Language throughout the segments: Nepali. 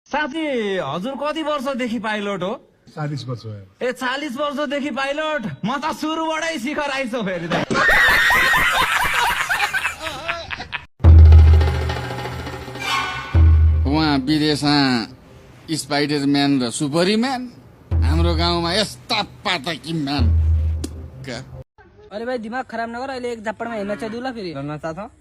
साथी हजुर कति वर्षदेखि पाइलट हो? 40 वर्ष भयो। ए 40 वर्षदेखि पाइलट? म त सुरुबाटै शिखर आइसो फेरि त। उहाँ विदेशमा स्पाइडरम्यान र सुपरम्यान, हाम्रो गाउँमा यस्ता पातकी म्यान। अरे भाई दिमाग खराब नगर, अहिले एक झप्पडमा हिँड्न चाहिँ दिउला फेरि। नचा त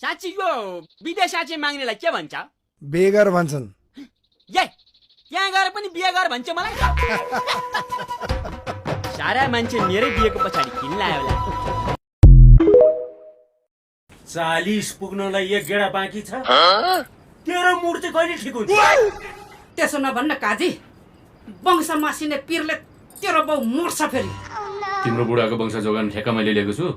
साँच्ची यो विदेश साँच्ची माग्नेलाई के भन्छ? बेगर भन्छन्। ए त्यहाँ गएर पनि बिहे गर भन्छ मलाई। सारा मान्छे मेरै बिहेको पछाडि किन लाग्यो होला? 40 पुग्नलाई एक गेडा बाँकी छ। तेरो मुड चाहिँ कहिले ठिक हुन्छ? त्यसो नभन्न काजी, वंश मासिने पीरले तेरो बाउ मर्छ फेरि। तिम्रो बुढाको वंश जोगान ठेक्का मैले लिएको छु।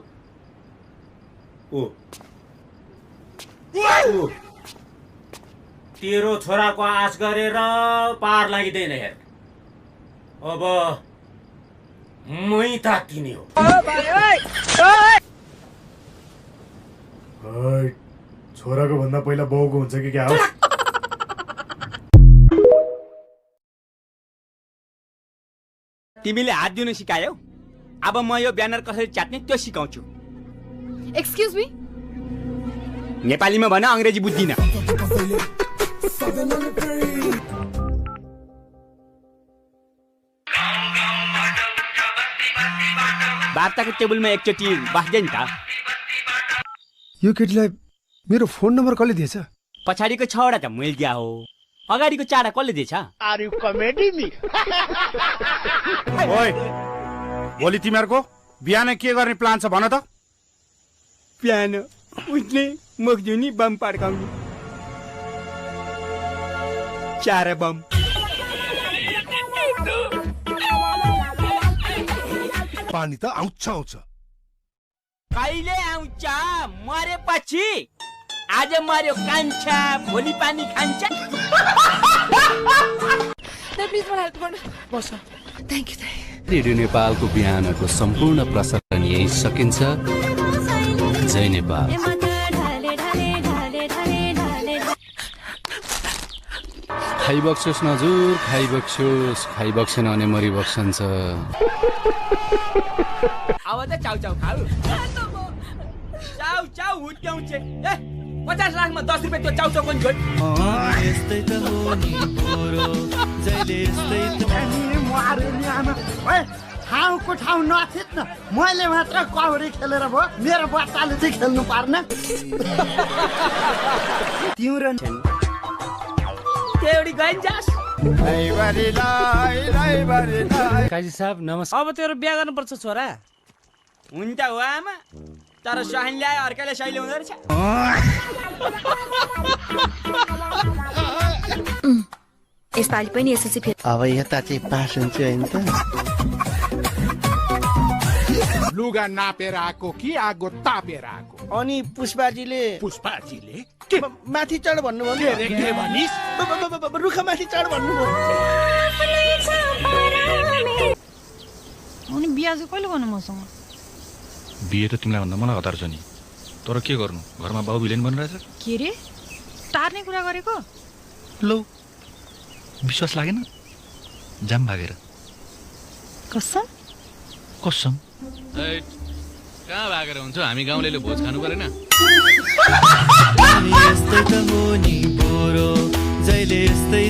तेरो छोराको आश गरेर पार लागिँदैन हेर। अब मै तात्तिने हो। छोराको भन्दा पहिला बाउको हुन्छ कि क्या हो? तिमीले हात दिनु सिकायौ, अब म यो ब्यानर कसरी च्यात्ने त्यो सिकाउँछु। एक्सक्युज मी, नेपालीमा भन, अंग्रेजी बुझ्दिन। वार्ताको टेबलमा एकचोटि बस्दै नि त। यो केटीलाई मेरो फोन नम्बर कसले दिएछ? पछाडिको 6 वटा त मैले दिया हो, अगाडिको 4 कसले दिएछ? ओइ, भोलि तिमीहरूको बिहान के गर्ने प्लान छ भन त? बिहान उठ्ने, मुखधुनी, बम पड्काउने। 4 बम। पानी त आउँछ। कहिले आउँछ? मरेपछि। आज मर्यो कान्छ, भोलि पानी खान्छ। प्लिज मलाई हेल्प गर्नु। बस। Thank you. रेडियो नेपालको बिहानको सम्पूर्ण प्रसारण यही सकिन्छ। जय नेपाल। खाइबक्सोस् न हजुर, खाइबक्सोस्, खाइबक्सेन भने मरिबक्सन्छ। अब त चाउ चाउ खाऊ। चाउ चाउ हुत्याउँछ। ए 50 लाखमा 10 रुपियाँ त्यो चाउ चाउ पनि छोड। यस्तै त हो नि पोरो, जहिले यस्तै त मारे नि आमा। ओए ठाउँको ठाउँ नथिच्न, मैले मात्र कौडी खेलेर भयो, मेरो बच्चाले चाहिँ खेल्नु पार्न। तिम्रो एउटी गइन्जास। काजी साहब नमस्कार। अब तेरो बिहा गर्नुपर्छ छोरा। हुन्छ हो आमा, तर सहान ल्याए अर्काले सही ल्याउँदो रहेछ। यसपालि पनि एसएलसी फेल। अब यता चाहिँ पास हुन्छ हैन त? लुगा नापेर आएको कि आगो तापेर आएको? अनि पुष्पाजीले के माथि चढ भन्नुभयो। के भनिस्? रुख माथि चढ भन्नुभयो। अनि बिहा चाहिँ कहिले गर्नु मसँग? बिहे त तिमीलाई भन्दा मलाई हतार छ नि, तर के गर्नु, घरमा बाउ भिलेन बनिरहेछ। के रे, टार्ने कुरा गरेको? लौ विश्वास लागेन? जाम भागेर। कसम? कसम। कहाँ भागेर हुन्छ, हामी गाउँलेले भोज खानु परेन? यस्तै त हो नि पोरो, जहिले यस्तै